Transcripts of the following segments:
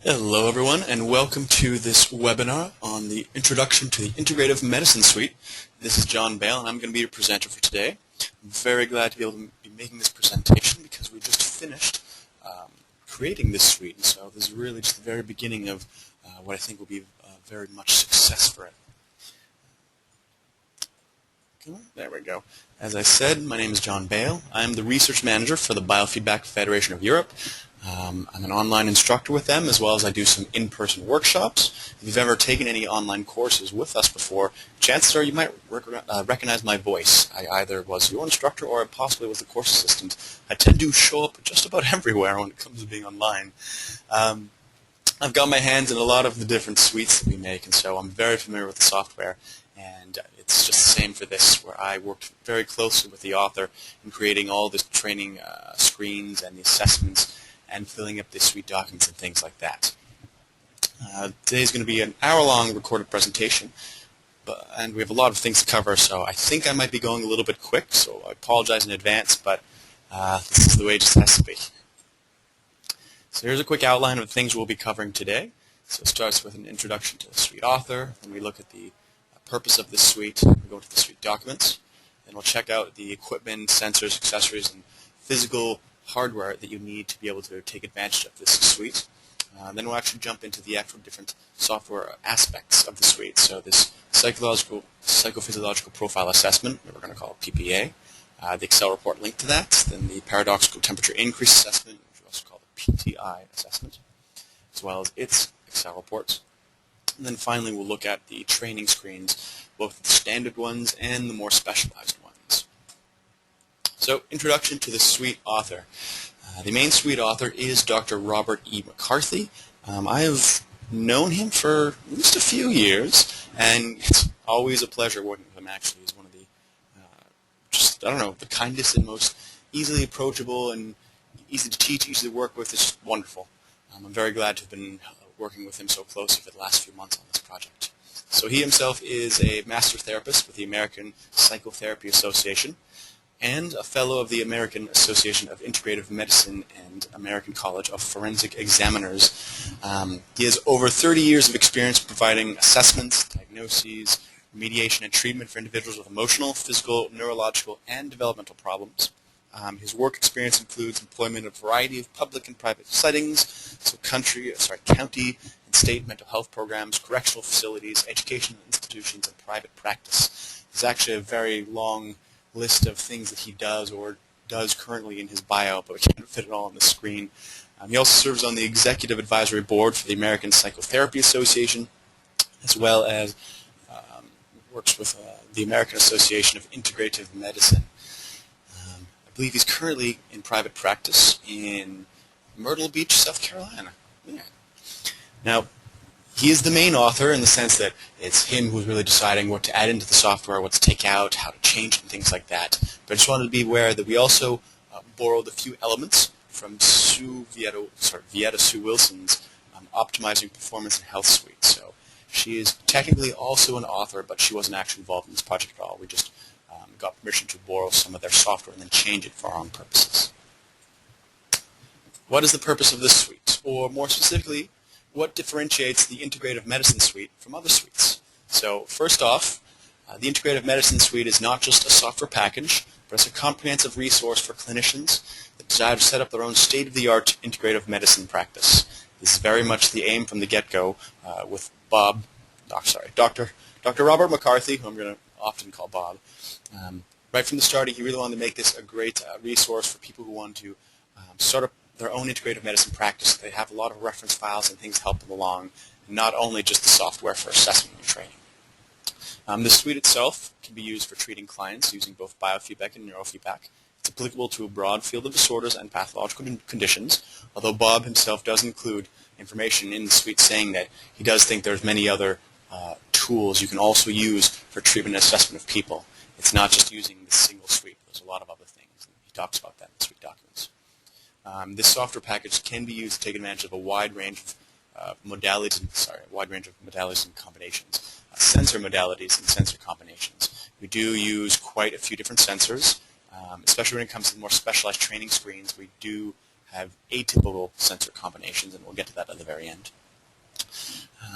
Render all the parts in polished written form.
Hello everyone, and welcome to this webinar on the Introduction to the Integrative Medicine Suite. This is John Bale, and I'm going to be your presenter for today. I'm very glad to be able to be making this presentation because we just finished creating this suite, and so this is really just the very beginning of what I think will be very much success for it. There we go. As I said, my name is John Bale. I'm the Research Manager for the Biofeedback Federation of Europe. I'm an online instructor with them, as well as I do some in-person workshops. If you've ever taken any online courses with us before, chances are you might recognize my voice. I either was your instructor or I possibly was the course assistant. I tend to show up just about everywhere when it comes to being online. I've got my hands in a lot of the different suites that we make, and so I'm very familiar with the software. And it's just the same for this, where I worked very closely with the author in creating all the training screens and the assessments and filling up the suite documents and things like that. Today's going to be an hour-long recorded presentation, and we have a lot of things to cover, so I think I might be going a little bit quick, so I apologize in advance, but this is the way it just has to be. So here's a quick outline of the things we'll be covering today. So it starts with an introduction to the suite author, then we look at the purpose of this suite, we go to the suite documents, then we'll check out the equipment, sensors, accessories, and physical hardware that you need to be able to take advantage of this suite. Then we'll actually jump into the actual different software aspects of the suite. So this psychophysiological profile assessment, that we're going to call PPA, the Excel report linked to that, then the paradoxical temperature increase assessment, which we also call the PTI assessment, as well as its Excel reports. And then finally we'll look at the training screens, both the standard ones and the more specialized ones. So, introduction to the suite author. The main suite author is Dr. Robert E. McCarthy. I have known him for at least a few years, and it's always a pleasure working with him. Actually, he's one of the, the kindest and most easily approachable and easy to teach, easy to work with. It's just wonderful. I'm very glad to have been working with him so closely for the last few months on this project. So he himself is a master therapist with the American Psychotherapy Association and a fellow of the American Association of Integrative Medicine and American College of Forensic Examiners. He has over 30 years of experience providing assessments, diagnoses, remediation, and treatment for individuals with emotional, physical, neurological, and developmental problems. His work experience includes employment in a variety of public and private settings, so county and state mental health programs, correctional facilities, educational institutions, and private practice. There's actually a very long list of things that he does or does currently in his bio, but we can't fit it all on the screen. He also serves on the Executive Advisory Board for the American Psychotherapy Association, as well as works with the American Association of Integrative Medicine. I believe he's currently in private practice in Myrtle Beach, South Carolina. Yeah. Now, he is the main author in the sense that it's him who's really deciding what to add into the software, what to take out, how to change it, and things like that. But I just wanted to be aware that we also borrowed a few elements from Vieta Sue Wilson's Optimizing Performance and Health Suite. So she is technically also an author, but she wasn't actually involved in this project at all. We just got permission to borrow some of their software and then change it for our own purposes. What is the purpose of this suite? Or more specifically, what differentiates the Integrative Medicine Suite from other suites? So first off, the Integrative Medicine Suite is not just a software package, but it's a comprehensive resource for clinicians that desire to set up their own state-of-the-art integrative medicine practice. This is very much the aim from the get-go with Dr. Robert McCarthy, who I'm going to often call Bob. Right from the start, he really wanted to make this a great resource for people who want to start up their own integrative medicine practice. They have a lot of reference files and things to help them along, and not only just the software for assessment and training. The suite itself can be used for treating clients using both biofeedback and neurofeedback. It's applicable to a broad field of disorders and pathological conditions, although Bob himself does include information in the suite saying that he does think there's many other tools you can also use for treatment and assessment of people. It's not just using the single suite. There's a lot of other things. He talks about that in the suite documents. This software package can be used to take advantage of a wide range of modalities and combinations, sensor modalities and sensor combinations. We do use quite a few different sensors, especially when it comes to the more specialized training screens. We do have atypical sensor combinations, and we'll get to that at the very end.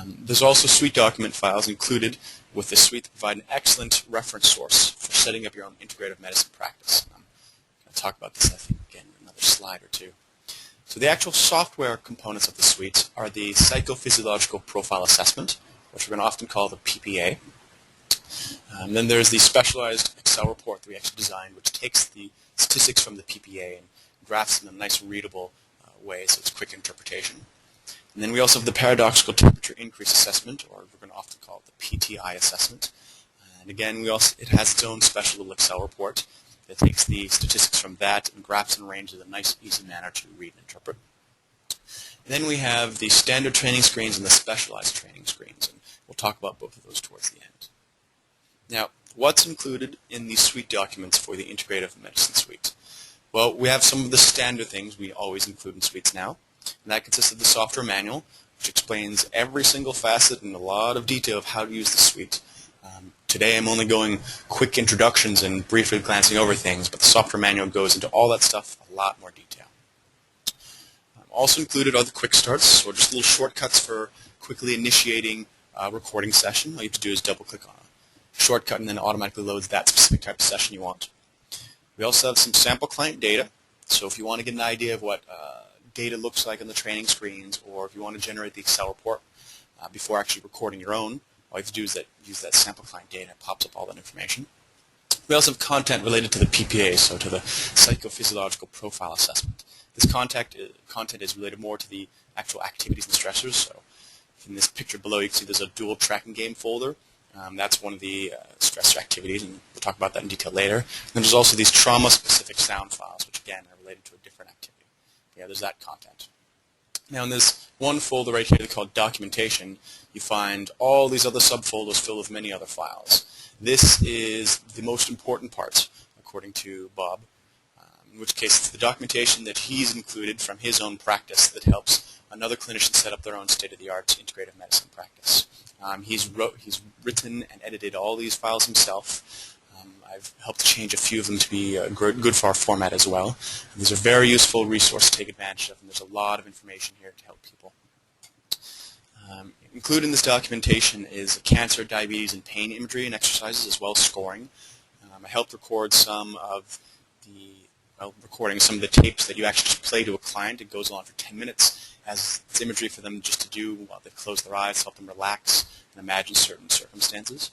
There's also suite document files included with this suite that provide an excellent reference source for setting up your own integrative medicine practice. I'm going to talk about this, I think, again in another slide or two. So the actual software components of the suite are the Psychophysiological Profile Assessment, which we're going to often call the PPA. Then there's the specialized Excel report that we actually designed, which takes the statistics from the PPA and graphs them in a nice readable way, so it's quick interpretation. And then we also have the paradoxical temperature increase assessment, or we're going to often call it the PTI Assessment. And again, it has its own special little Excel report that takes the statistics from that and graphs and ranges in a nice, easy manner to read and interpret. And then we have the standard training screens and the specialized training screens, and we'll talk about both of those towards the end. Now, what's included in these suite documents for the Integrative Medicine Suite? Well, we have some of the standard things we always include in suites now, and that consists of the software manual, which explains every single facet in a lot of detail of how to use the suite. Today I'm only going quick introductions and briefly glancing over things, but the software manual goes into all that stuff in a lot more detail. Also included are the quick starts, so just little shortcuts for quickly initiating a recording session. All you have to do is double-click on a shortcut and then it automatically loads that specific type of session you want. We also have some sample client data, so if you want to get an idea of what data looks like on the training screens, or if you want to generate the Excel report before actually recording your own, all you have to do is use that sample client data. It pops up all that information. We also have content related to the PPA, so to the Psychophysiological Profile Assessment. This content is related more to the actual activities and stressors. So in this picture below, you can see there's a dual tracking game folder. That's one of the stressor activities, and we'll talk about that in detail later. And there's also these trauma-specific sound files, which again are related to a different activity. Yeah, there's that content. Now in this one folder right here called Documentation, you find all these other subfolders filled with many other files. This is the most important part, according to Bob, in which case it's the documentation that he's included from his own practice that helps another clinician set up their own state-of-the-art integrative medicine practice. He's written and edited all these files himself. I've helped change a few of them to be good for our format as well. And these are a very useful resource to take advantage of, and there's a lot of information here to help people. Included in this documentation is cancer, diabetes, and pain imagery and exercises, as well as scoring. I helped record some of the tapes that you actually just play to a client. It goes on for 10 minutes as it's imagery for them just to do while they close their eyes, help them relax and imagine certain circumstances.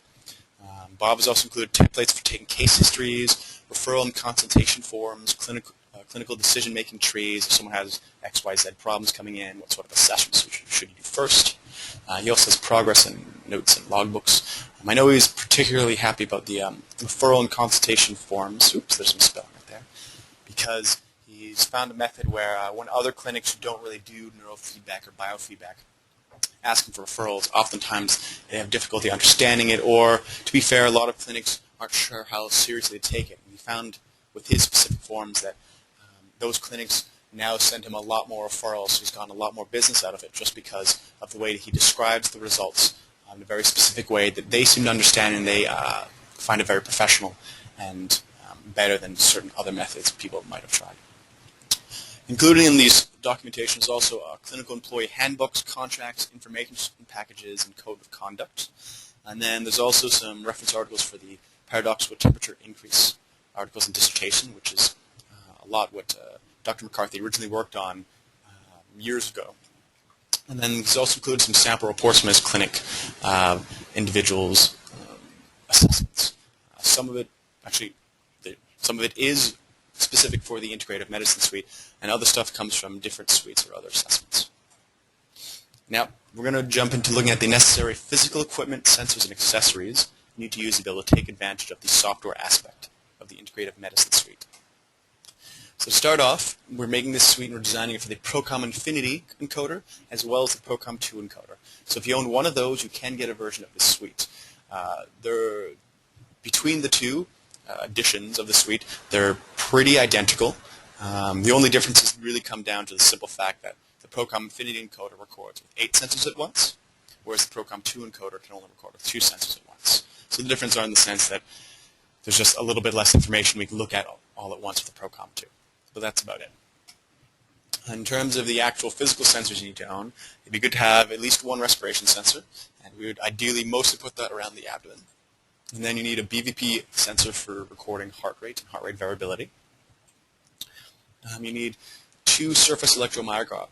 Bob has also included templates for taking case histories, referral and consultation forms, clinical decision-making trees. If someone has XYZ problems coming in, what sort of assessments should you do first? He also has progress and notes and logbooks. I know he's particularly happy about the referral and consultation forms. Oops, there's some spelling right there. Because he's found a method where when other clinics who don't really do neurofeedback or biofeedback asking for referrals, oftentimes they have difficulty understanding it, or to be fair, a lot of clinics aren't sure how seriously to take it. And we found with his specific forms that those clinics now send him a lot more referrals. He's gotten a lot more business out of it just because of the way that he describes the results in a very specific way that they seem to understand, and they find it very professional and better than certain other methods people might have tried. Included in these documentation is also clinical employee handbooks, contracts, information packages, and code of conduct. And then there's also some reference articles for the paradoxical temperature increase articles and dissertation, which is a lot what Dr. McCarthy originally worked on years ago. And then there's also included some sample reports from his clinic, individuals' assessments. Some of it is specific for the Integrative Medicine Suite, and other stuff comes from different suites or other assessments. Now, we're going to jump into looking at the necessary physical equipment, sensors, and accessories you need to use to be able to take advantage of the software aspect of the Integrative Medicine Suite. So to start off, we're making this suite and we're designing it for the ProComp Infiniti encoder as well as the ProComp2 encoder. So if you own one of those, you can get a version of this suite. Between the two editions of the suite, they're pretty identical. The only differences really come down to the simple fact that the ProComp Infiniti encoder records with 8 sensors at once, whereas the ProComp2 encoder can only record with 2 sensors at once. So the difference are in the sense that there's just a little bit less information we can look at all at once with the ProComp2. But that's about it. In terms of the actual physical sensors you need to own, it'd be good to have at least one respiration sensor, and we would ideally mostly put that around the abdomen. And then you need a BVP sensor for recording heart rate and heart rate variability. You need 2 surface electromyography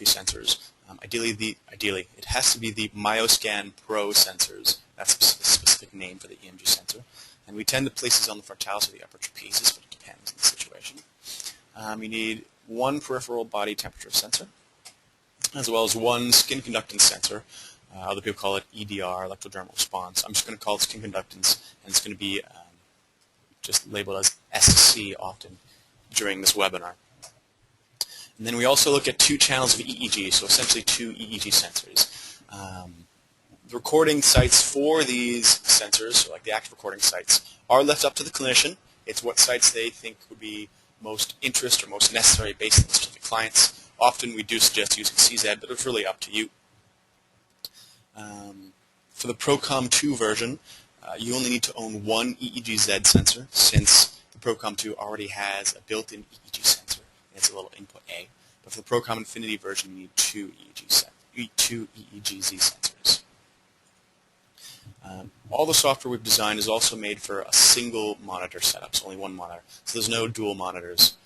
sensors. Ideally, it has to be the MyoScan Pro sensors. That's a specific name for the EMG sensor. And we tend to place these on the frontalis of the upper trapezius, but it depends on the situation. You need 1 peripheral body temperature sensor, as well as 1 skin conductance sensor. Other people call it EDR, electrodermal response. I'm just going to call it skin conductance, and it's going to be just labeled as SC often during this webinar. And then we also look at 2 channels of EEG, so essentially 2 EEG sensors. The recording sites for these sensors, so like the active recording sites, are left up to the clinician. It's what sites they think would be most interest or most necessary based on specific clients. Often we do suggest using CZ, but it's really up to you. For the ProComp2 version, you only need to own 1 EEG-Z sensor, since the ProComp2 already has a built-in EEG sensor. It's a little input A. But for the ProComp Infiniti version, you need 2 EEG-Z sensors. All the software we've designed is also made for a single monitor setup, so only 1 monitor. So there's no dual monitors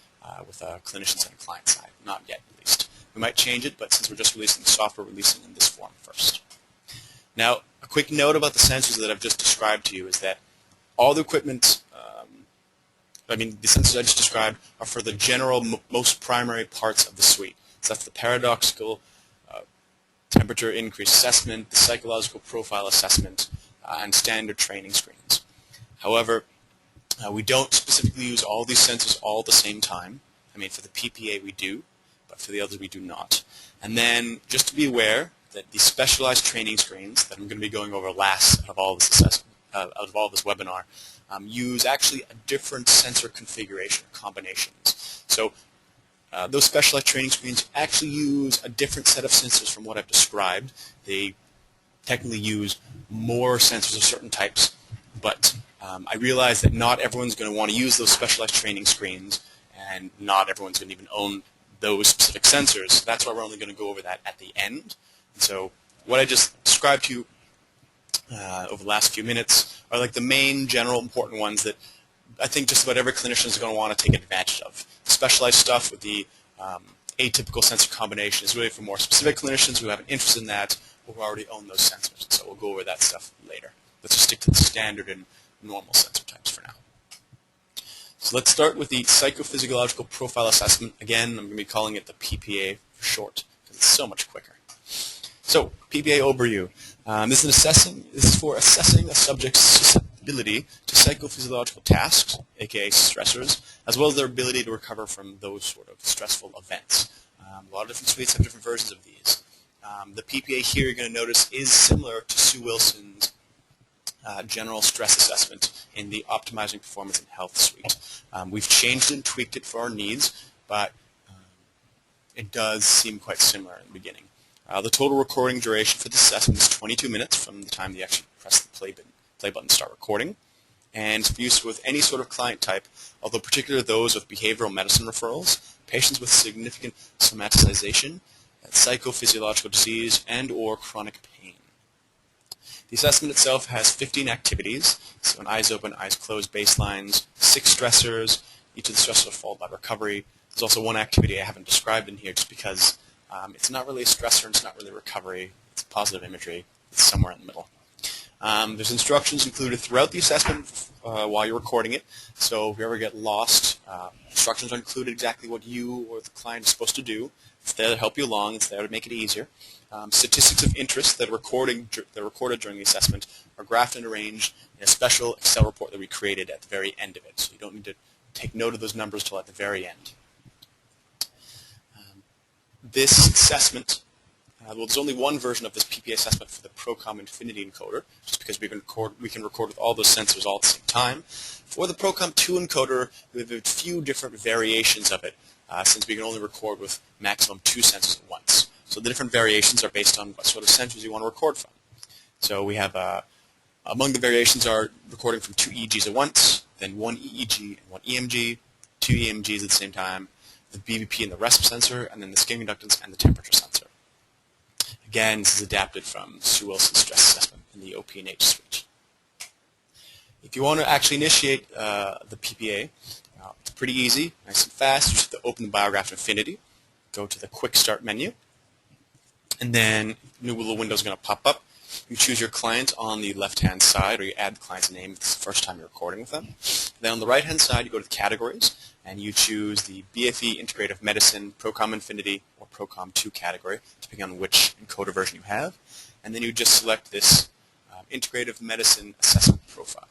with a clinician's and a client side, not yet at least. We might change it, but since we're just releasing the software, we're releasing in this form first. Now, a quick note about the sensors that I've just described to you is that all the equipment, the sensors I just described are for the general, most primary parts of the suite. So that's the paradoxical temperature increase assessment, the psychological profile assessment, and standard training screens. However, we don't specifically use all these sensors all at the same time. For the PPA we do, but for the others we do not. And then, just to be aware that the specialized training screens that I'm going to be going over last out of all this webinar use actually a different sensor configuration combinations. So those specialized training screens actually use a different set of sensors from what I've described. They technically use more sensors of certain types, but I realize that not everyone's going to want to use those specialized training screens, and not everyone's going to even own those specific sensors. That's why we're only going to go over that at the end. So what I just described to you over the last few minutes are like the main general important ones that I think just about every clinician is going to want to take advantage of. Specialized stuff with the atypical sensor combination is really for more specific clinicians who have an interest in that or who already own those sensors. So we'll go over that stuff later. Let's just stick to the standard and normal sensor types for now. So let's start with the psychophysiological profile assessment. Again, I'm going to be calling it the PPA for short because it's so much quicker. So, PPA Overview. This is for assessing a subject's susceptibility to psychophysiological tasks, aka stressors, as well as their ability to recover from those sort of stressful events. A lot of different suites have different versions of these. The PPA here you're going to notice is similar to Sue Wilson's general stress assessment in the Optimizing Performance and Health suite. We've changed it and tweaked it for our needs, but it does seem quite similar in the beginning. The total recording duration for this assessment is 22 minutes from the time you actually press the play button to start recording. And it's for use with any sort of client type, although particularly those with behavioral medicine referrals, patients with significant somaticization, psychophysiological disease, and or chronic pain. The assessment itself has 15 activities, so an eyes open, eyes closed baselines, 6 stressors, each of the stressors are followed by recovery. There's also one activity I haven't described in here just because it's not really a stressor and it's not really recovery. It's positive imagery. It's somewhere in the middle. There's instructions included throughout the assessment while you're recording it. So if you ever get lost, instructions are included exactly what you or the client is supposed to do. It's there to help you along. It's there to make it easier. Statistics of interest that are recorded during the assessment are graphed and arranged in a special Excel report that we created at the very end of it. So you don't need to take note of those numbers until at the very end. This assessment, there's only one version of this PPA assessment for the ProComp Infiniti encoder, just because we can record with all those sensors all at the same time. For the ProComp2 encoder, we have a few different variations of it, since we can only record with maximum 2 sensors at once. So the different variations are based on what sort of sensors you want to record from. So we have, among the variations are recording from 2 EEGs at once, then 1 EEG and 1 EMG, 2 EMGs at the same time, the BVP and the resp sensor, and then the skin conductance and the temperature sensor. Again, this is adapted from Sue Wilson's stress assessment in the OP&H suite. If you want to actually initiate the PPA, it's pretty easy, nice and fast. You just have to open the Biograph Infiniti, go to the Quick Start menu, and then a new little window is going to pop up. You choose your client on the left-hand side, or you add the client's name if it's the first time you're recording with them. Then on the right-hand side, you go to the categories, and you choose the BFE Integrative Medicine, ProComp Infiniti, or ProComp2 category, depending on which encoder version you have. And then you just select this Integrative Medicine Assessment Profile.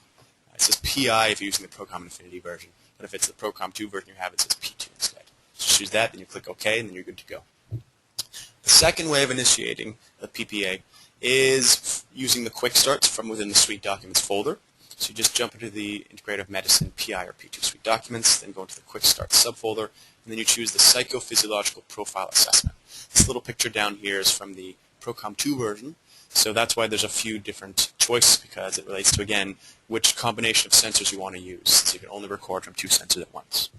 It says PI if you're using the ProComp Infiniti version, but if it's the ProComp2 version you have, it says P2 instead. So choose that, then you click OK, and then you're good to go. The second way of initiating the PPA is using the quick starts from within the Suite Documents folder. So you just jump into the Integrative Medicine PI or P2 Suite Documents, then go into the Quick Start subfolder, and then you choose the Psychophysiological Profile Assessment. This little picture down here is from the ProComp2 version, so that's why there's a few different choices, because it relates to, again, which combination of sensors you want to use, since you can only record from 2 sensors at once.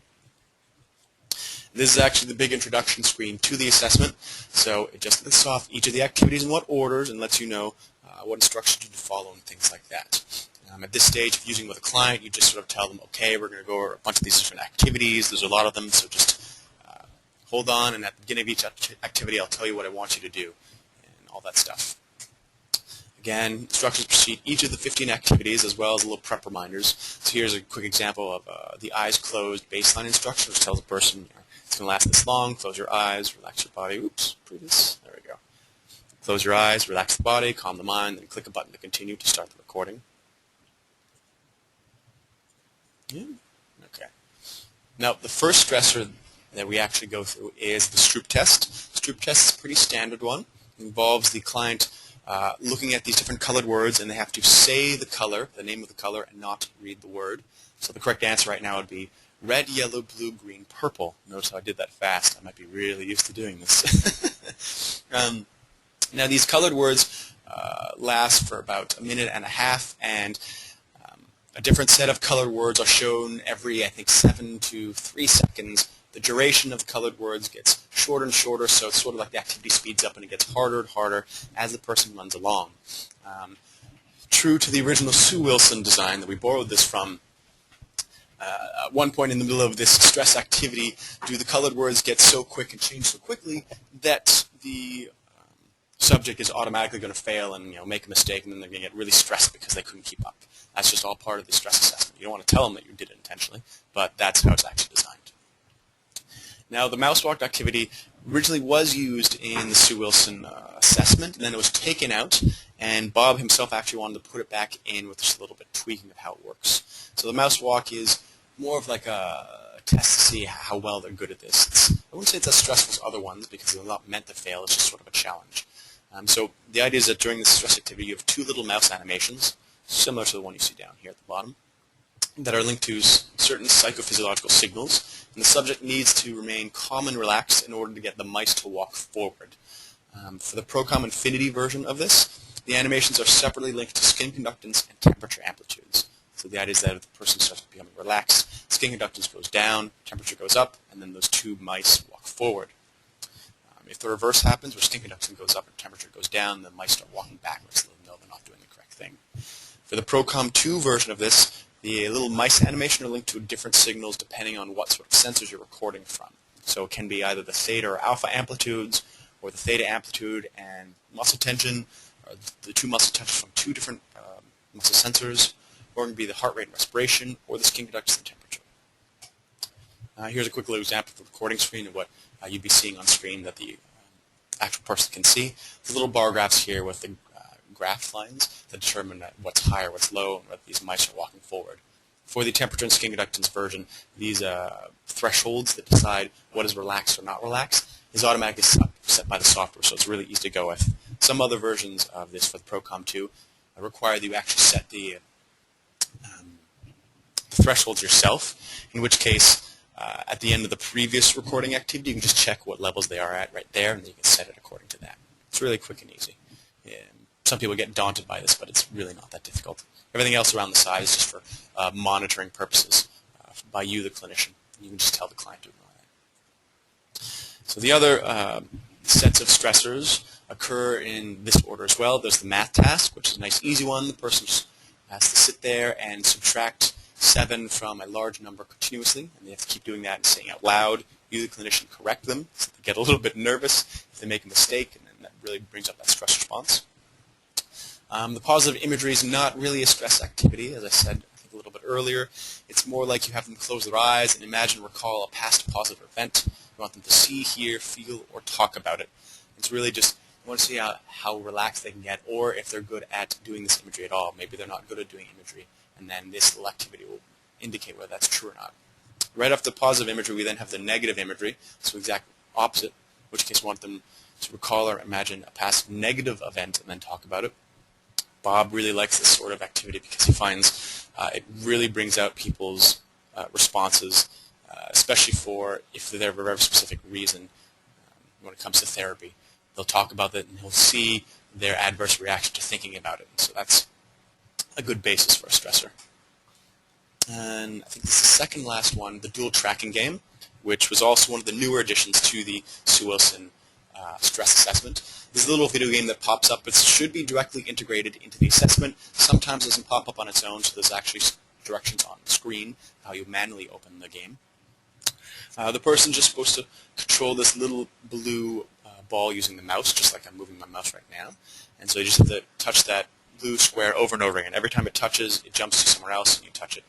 This is actually the big introduction screen to the assessment, so it just lists off each of the activities in what orders and lets you know what instructions you to follow and things like that. At this stage, if you're using with a client, you just sort of tell them, okay, we're going to go over a bunch of these different activities. There's a lot of them, so just hold on, and at the beginning of each activity, I'll tell you what I want you to do, and all that stuff. Again, instructions precede each of the 15 activities, as well as a little prep reminders. So here's a quick example of the eyes closed baseline instruction, which tells a person, it's going to last this long, close your eyes, relax your body. Oops, previous, there we go. Close your eyes, relax the body, calm the mind, then click a button to continue to start the recording. Yeah. Okay. Now, the first stressor that we actually go through is the Stroop Test. Stroop Test is a pretty standard one. It involves the client looking at these different colored words, and they have to say the color, the name of the color, and not read the word. So the correct answer right now would be red, yellow, blue, green, purple. Notice how I did that fast. I might be really used to doing this. Now, these colored words last for about a minute and a half, and a different set of colored words are shown every, I think, 7 to 3 seconds. The duration of the colored words gets shorter and shorter, so it's sort of like the activity speeds up and it gets harder and harder as the person runs along. True to the original Sue Wilson design that we borrowed this from, at one point in the middle of this stress activity, do the colored words get so quick and change so quickly that the subject is automatically going to fail and make a mistake, and then they're going to get really stressed because they couldn't keep up. That's just all part of the stress assessment. You don't want to tell them that you did it intentionally, but that's how it's actually designed. Now, the mouse walk activity originally was used in the Sue Wilson assessment, and then it was taken out, and Bob himself actually wanted to put it back in with just a little bit of tweaking of how it works. So the mouse walk is more of like a test to see how well they're good at this. I wouldn't say it's as stressful as other ones because they're not meant to fail. It's just sort of a challenge. So the idea is that during this stress activity, you have 2 little mouse animations, similar to the one you see down here at the bottom, that are linked to certain psychophysiological signals, and the subject needs to remain calm and relaxed in order to get the mice to walk forward. For the ProComp Infiniti version of this, the animations are separately linked to skin conductance and temperature amplitudes. So the idea is that if the person starts becoming relaxed, skin conductance goes down, temperature goes up, and then those 2 mice walk forward. If the reverse happens, where skin conductance goes up and temperature goes down, the mice start walking backwards, so they'll know they're not doing the correct thing. For the ProComp2 version of this, the little mice animation are linked to different signals depending on what sort of sensors you're recording from. So it can be either the theta or alpha amplitudes, or the theta amplitude and muscle tension, or the 2 muscle tensions from 2 different muscle sensors, or it can be the heart rate and respiration, or the skin conductance and temperature. Here's a quick little example of the recording screen of what you'd be seeing on screen that the actual person can see. The little bar graphs here with the graph lines that determine what's high or what's low and whether these mice are walking forward. For the temperature and skin conductance version, these thresholds that decide what is relaxed or not relaxed is automatically set by the software, so it's really easy to go with. Some other versions of this for the ProComp2 require that you actually set the thresholds yourself, in which case at the end of the previous recording activity, you can just check what levels they are at right there, and then you can set it according to that. It's really quick and easy. Yeah. Some people get daunted by this, but it's really not that difficult. Everything else around the side is just for monitoring purposes by you, the clinician. You can just tell the client to ignore that. So the other sets of stressors occur in this order as well. There's the math task, which is a nice easy one. The person just has to sit there and subtract 7 from a large number continuously, and they have to keep doing that and saying out loud. You, the clinician, correct them, so they get a little bit nervous if they make a mistake, and then that really brings up that stress response. The positive imagery is not really a stress activity, as I said I think a little bit earlier. It's more like you have them close their eyes and imagine, recall a past positive event. You want them to see, hear, feel, or talk about it. It's really just you want to see how relaxed they can get, or if they're good at doing this imagery at all. Maybe they're not good at doing imagery, and then this little activity will indicate whether that's true or not. Right after the positive imagery, we then have the negative imagery, so exact opposite, in which case we want them to recall or imagine a past negative event and then talk about it. Bob really likes this sort of activity because he finds it really brings out people's responses, especially for if they're for a very specific reason when it comes to therapy. They'll talk about it and he'll see their adverse reaction to thinking about it. And so that's a good basis for a stressor. And I think this is the second last one, the dual tracking game, which was also one of the newer additions to the Sue Wilson stress assessment. This is a little video game that pops up. It should be directly integrated into the assessment. Sometimes it doesn't pop up on its own, so there's actually directions on the screen how you manually open the game. The person's just supposed to control this little blue ball using the mouse, just like I'm moving my mouse right now. And so you just have to touch that blue square over and over again. Every time it touches, it jumps to somewhere else, and you touch it.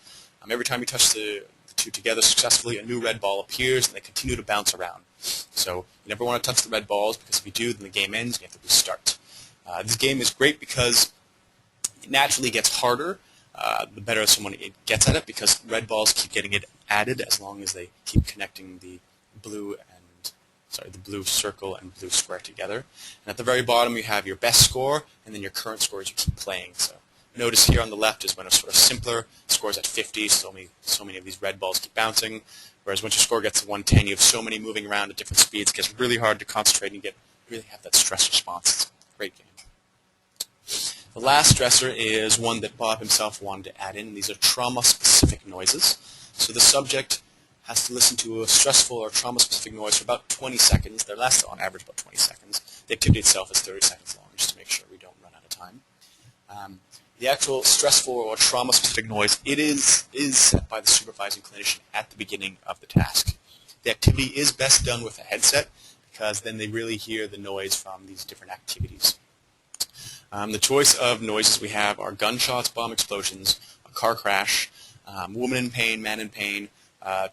Every time you touch the two together successfully, a new red ball appears, and they continue to bounce around. So you never want to touch the red balls, because if you do, then the game ends, and you have to restart. This game is great because it naturally gets harder the better someone gets at it, because red balls keep getting it added as long as they keep connecting the blue circle and blue square together. And at the very bottom, you have your best score, and then your current score as you keep playing. So notice here on the left is when it's sort of simpler, scores at 50, so many of these red balls keep bouncing. Whereas once your score gets to 110, you have so many moving around at different speeds, it gets really hard to concentrate and really have that stress response. It's a great game. The last stressor is one that Bob himself wanted to add in. These are trauma-specific noises. So the subject has to listen to a stressful or trauma-specific noise for about 20 seconds. They last on average about 20 seconds. The activity itself is 30 seconds long, just to make sure we don't run out of time. The actual stressful or trauma-specific noise, it is set by the supervising clinician at the beginning of the task. The activity is best done with a headset, because then they really hear the noise from these different activities. The choice of noises we have are gunshots, bomb explosions, a car crash, woman in pain, man in pain,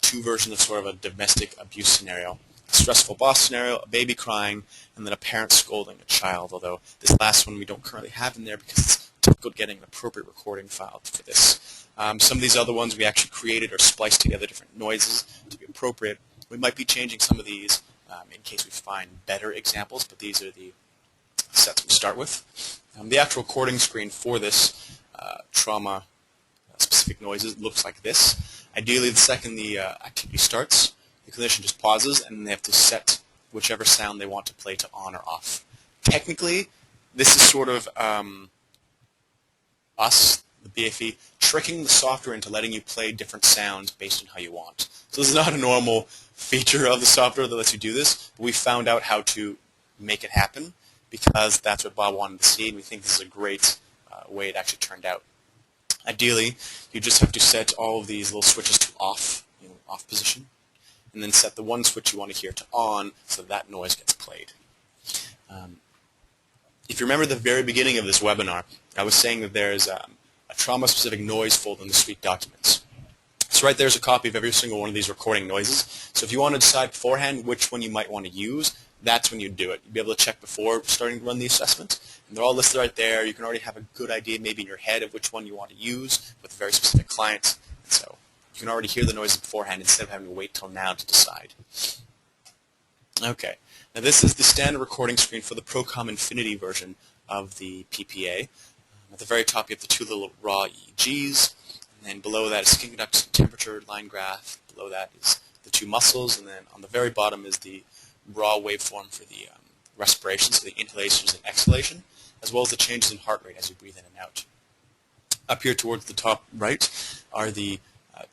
two versions of sort of a domestic abuse scenario, a stressful boss scenario, a baby crying, and then a parent scolding a child, although this last one we don't currently have in there because it's difficult getting an appropriate recording file for this. Some of these other ones we actually created or spliced together different noises to be appropriate. We might be changing some of these in case we find better examples, but these are the sets we start with. The actual recording screen for this trauma-specific noises looks like this. Ideally, the second the activity starts, the clinician just pauses, and they have to set whichever sound they want to play to on or off. Technically, this is sort of us, the BFE, tricking the software into letting you play different sounds based on how you want. So this is not a normal feature of the software that lets you do this, but we found out how to make it happen because that's what Bob wanted to see, and we think this is a great way it actually turned out. Ideally, you just have to set all of these little switches to off, off position, and then set the one switch you want to hear to on so that noise gets played. If you remember the very beginning of this webinar, I was saying that there's a trauma-specific noise folder in the suite documents. So right there's a copy of every single one of these recording noises. So if you want to decide beforehand which one you might want to use, that's when you do it. You'll be able to check before starting to run the assessment. And they're all listed right there. You can already have a good idea maybe in your head of which one you want to use with a very specific client. And so you can already hear the noises beforehand instead of having to wait till now to decide. Okay. Now this is the standard recording screen for the ProComp Infiniti version of the PPA. At the very top you have the two little raw EEGs, and then below that is skin conductance and temperature line graph. Below that is the two muscles, and then on the very bottom is the raw waveform for the respiration, so the inhalations and exhalation, as well as the changes in heart rate as you breathe in and out. Up here towards the top right are the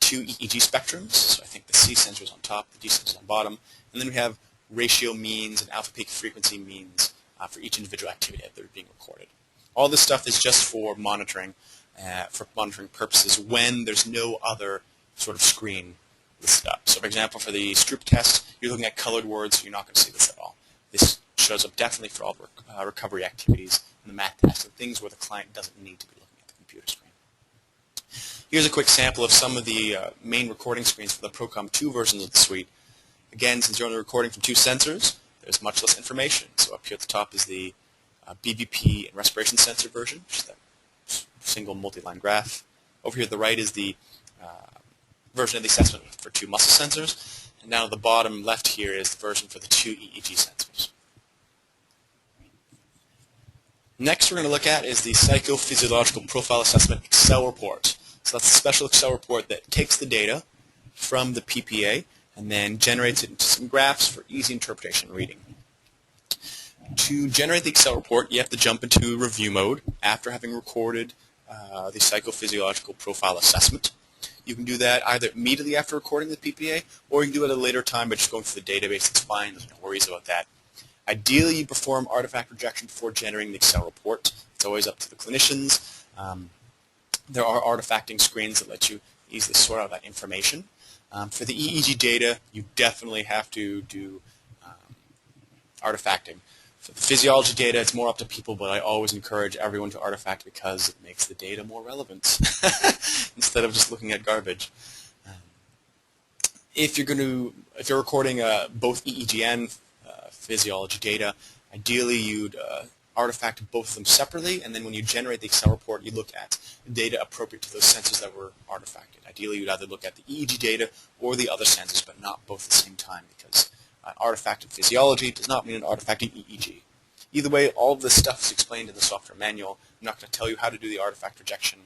two EEG spectrums. So I think the C sensor is on top, the D sensor is on bottom, and then we have ratio means and alpha peak frequency means for each individual activity that they're being recorded. All this stuff is just for monitoring purposes when there's no other sort of screen listed up. So for example, for the Stroop test, you're looking at colored words, so you're not going to see this at all. This shows up definitely for all the recovery activities in the math test and things where the client doesn't need to be looking at the computer screen. Here's a quick sample of some of the main recording screens for the ProComp2 versions of the suite. Again, since you're only recording from 2 sensors, there's much less information. So up here at the top is the BVP and respiration sensor version, which is that single multi-line graph. Over here at the right is the version of the assessment for 2 muscle sensors. And now at the bottom left here is the version for the 2 EEG sensors. Next we're going to look at is the Psychophysiological Profile Assessment Excel Report. So that's a special Excel report that takes the data from the PPA and then generates it into some graphs for easy interpretation and reading. To generate the Excel report, you have to jump into review mode after having recorded the Psychophysiological Profile Assessment. You can do that either immediately after recording the PPA, or you can do it at a later time by just going through the database. It's fine. There's no worries about that. Ideally, you perform artifact rejection before generating the Excel report. It's always up to the clinicians. There are artifacting screens that let you easily sort out that information. For the EEG data, you definitely have to do artifacting. For the physiology data, it's more up to people, but I always encourage everyone to artifact because it makes the data more relevant instead of just looking at garbage. If you're recording both EEG and physiology data, ideally you'd artifact both of them separately, and then when you generate the Excel report, you look at the data appropriate to those sensors that were artifacted. Ideally, you'd either look at the EEG data or the other sensors, but not both at the same time, because an artifacted physiology does not mean an artifacting EEG. Either way, all of this stuff is explained in the software manual. I'm not going to tell you how to do the artifact rejection.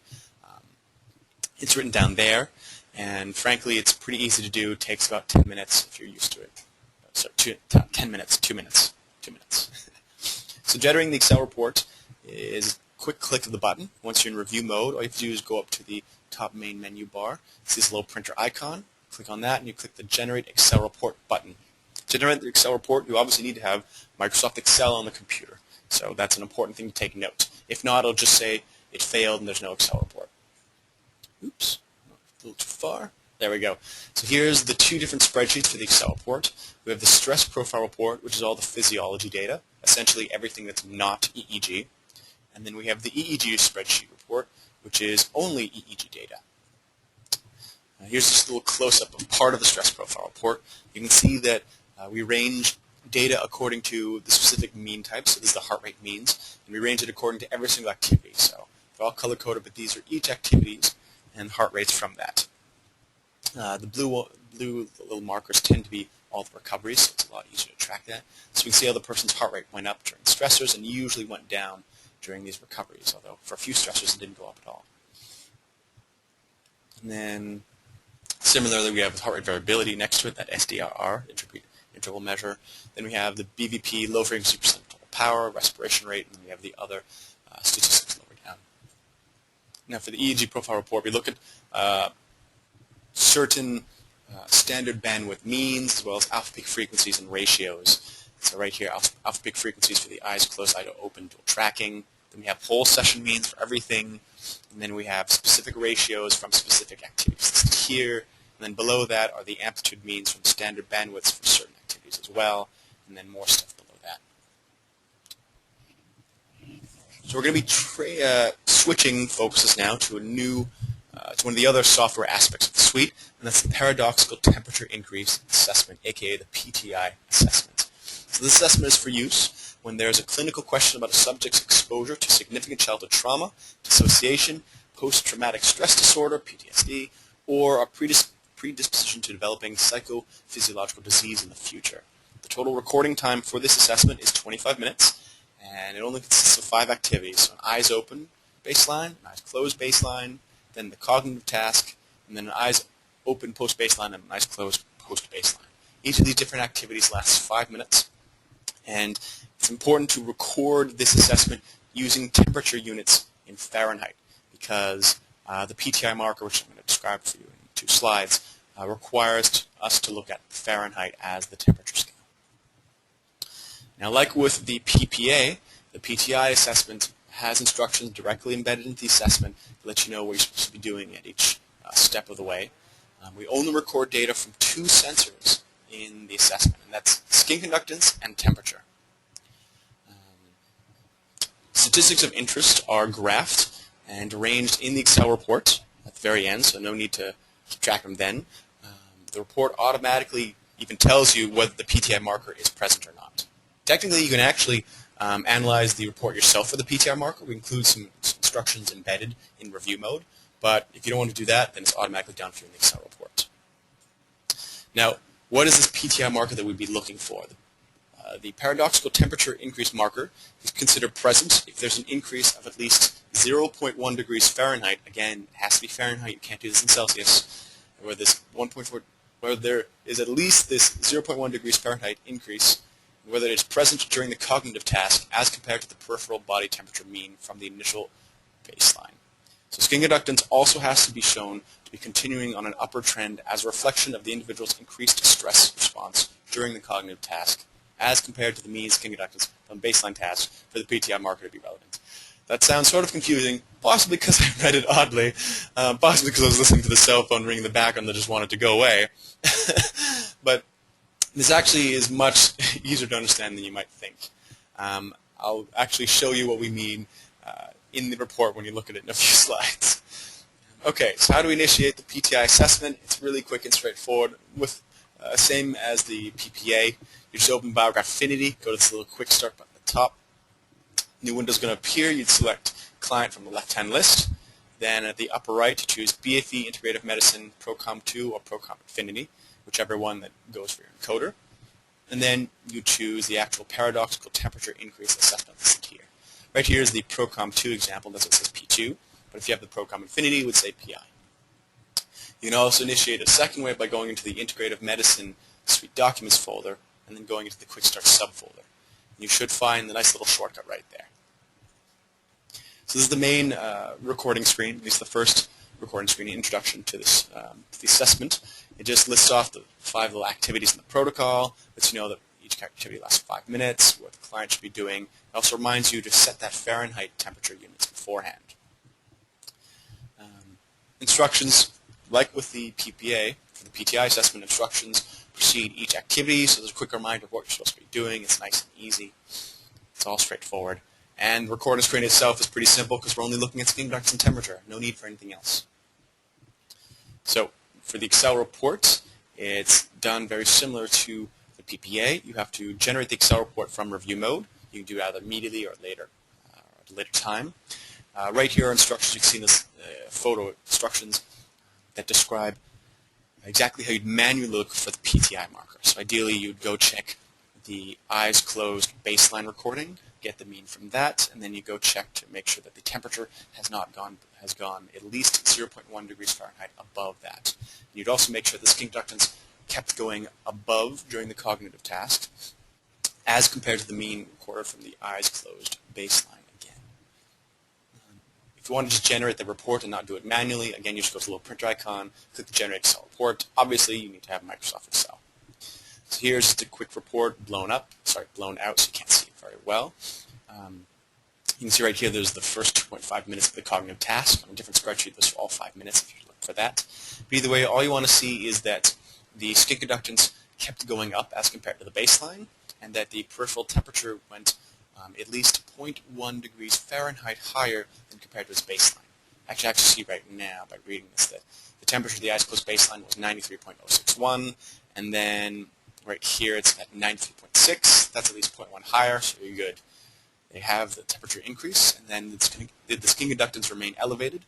It's written down there, and frankly, it's pretty easy to do. It takes about 10 minutes if you're used to it. So 10 minutes, 2 minutes, 2 minutes. So generating the Excel report is a quick click of the button. Once you're in review mode, all you have to do is go up to the top main menu bar. See this little printer icon. Click on that, and you click the Generate Excel Report button. To generate the Excel report, you obviously need to have Microsoft Excel on the computer. So that's an important thing to take note. If not, it'll just say it failed and there's no Excel report. Oops, a little too far. There we go. So here's the 2 different spreadsheets for the Excel report. We have the stress profile report, which is all the physiology data, essentially everything that's not EEG. And then we have the EEG spreadsheet report, which is only EEG data. Here's just a little close-up of part of the stress profile report. You can see that we range data according to the specific mean type, so this is the heart rate means, and we range it according to every single activity. So they're all color-coded, but these are each activities and heart rates from that. The blue little markers tend to be all the recoveries, so it's a lot easier to track that. So we can see how the person's heart rate went up during stressors and usually went down during these recoveries, although for a few stressors it didn't go up at all. And then similarly, we have heart rate variability next to it, that SDRR, interval measure. Then we have the BVP, low frequency percent total power, respiration rate, and then we have the other statistics lower down. Now for the EEG profile report, we look at certain standard bandwidth means, as well as alpha peak frequencies and ratios. So right here, alpha peak frequencies for the eyes closed, eye open, dual tracking. Then we have whole session means for everything. And then we have specific ratios from specific activities listed here. And then below that are the amplitude means from standard bandwidths for certain activities as well. And then more stuff below that. So we're going to be switching focuses now to a new to one of the other software aspects of the suite, and that's the paradoxical temperature increase assessment, aka the PTI assessment. So this assessment is for use when there's a clinical question about a subject's exposure to significant childhood trauma, dissociation, post-traumatic stress disorder, PTSD, or a predisposition to developing psychophysiological disease in the future. The total recording time for this assessment is 25 minutes, and it only consists of 5 activities. So an eyes open baseline, an eyes closed baseline, then the cognitive task, and then an eyes open post-baseline and an eyes closed post-baseline. Each of these different activities lasts 5 minutes, and it's important to record this assessment using temperature units in Fahrenheit because the PTI marker, which I'm going to describe for you in 2 slides, requires us to look at Fahrenheit as the temperature scale. Now, like with the PPA, the PTI assessment has instructions directly embedded into the assessment to let you know what you're supposed to be doing at each step of the way. We only record data from two sensors in the assessment, and that's skin conductance and temperature. Statistics of interest are graphed and arranged in the Excel report at the very end, so no need to keep track of them then. The report automatically even tells you whether the PTI marker is present or not. Technically, you can actually analyze the report yourself for the PTI marker. We include some instructions embedded in review mode, but if you don't want to do that, then it's automatically done for you in the Excel report. Now, what is this PTI marker that we'd be looking for? The paradoxical temperature increase marker is considered present if there's an increase of at least 0.1 degrees Fahrenheit. Again, it has to be Fahrenheit. You can't do this in Celsius. Where this 1.4, where there is at least this 0.1 degrees Fahrenheit increase, whether it's present during the cognitive task as compared to the peripheral body temperature mean from the initial baseline. So skin conductance also has to be shown to be continuing on an upward trend as a reflection of the individual's increased stress response during the cognitive task as compared to the mean skin conductance from baseline task for the PTI marker to be relevant. That sounds sort of confusing, possibly because I read it oddly, possibly because I was listening to the cell phone ring in the background that just wanted to go away. But this actually is much easier to understand than you might think. I'll actually show you what we mean in the report when you look at it in a few slides. Okay, so how do we initiate the PTI assessment? It's really quick and straightforward. With same as the PPA, you just open Biograph Infiniti, go to this little quick start button at the top. New window is going to appear. You'd select Client from the left-hand list. Then at the upper right, choose BFE Integrative Medicine ProComp2 or ProComp Infiniti, whichever one that goes for your encoder. And then you choose the actual paradoxical temperature increase assessment listed here. Right here is the ProComp2 example. That's what says P2. But if you have the ProComp Infiniti, it would say PI. You can also initiate a second way by going into the Integrative Medicine Suite Documents folder and then going into the Quick Start subfolder. You should find the nice little shortcut right there. So this is the main recording screen, at least the first recording screen, the introduction to this to the assessment. It just lists off the 5 little activities in the protocol, lets you know that each activity lasts 5 minutes, what the client should be doing. It also reminds you to set that Fahrenheit temperature units beforehand. Instructions, like with the PPA, for the PTI assessment, instructions precede each activity, so there's a quick reminder of what you're supposed to be doing. It's nice and easy. It's all straightforward. And the recording screen itself is pretty simple because we're only looking at skin conductance and temperature. No need for anything else. So for the Excel report, it's done very similar to the PPA. You have to generate the Excel report from review mode. You can do it either immediately or later, at a later time. Right here are instructions. You can see this photo instructions that describe exactly how you'd manually look for the PTI marker. So ideally, you'd go check the eyes closed baseline recording, get the mean from that, and then you go check to make sure that the temperature has gone at least 0.1 degrees Fahrenheit above that. You'd also make sure the skin conductance kept going above during the cognitive task as compared to the mean recorded from the eyes closed baseline again. If you want to just generate the report and not do it manually, again, you just go to the little printer icon, click the Generate Excel Report. Obviously, you need to have Microsoft Excel. So here's just a quick report blown out so you can't see it very well. You can see right here there's the first 2.5 minutes of the cognitive task. On a different spreadsheet, those are all 5 minutes if you look for that. But either way, all you want to see is that the skin conductance kept going up as compared to the baseline, and that the peripheral temperature went at least 0.1 degrees Fahrenheit higher than compared to its baseline. Actually, I can see right now by reading this that the temperature of the eyes closed baseline was 93.061, and then right here it's at 93.6. That's at least 0.1 higher, so you're good. They have the temperature increase, and then did the skin conductance remain elevated?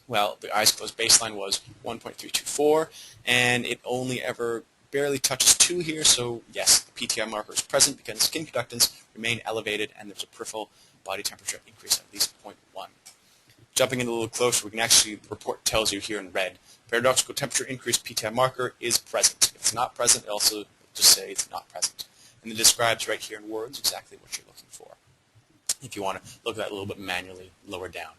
Well, the eyes closed baseline was 1.324, and it only ever barely touches 2 here, so yes, the PTI marker is present because the skin conductance remained elevated, and there's a peripheral body temperature increase of at least 0.1. Jumping in a little closer, we can actually, the report tells you here in red, paradoxical temperature increase PTI marker is present. If it's not present, it also just say it's not present. And it describes right here in words exactly what you're looking for, if you want to look at that a little bit manually lower down.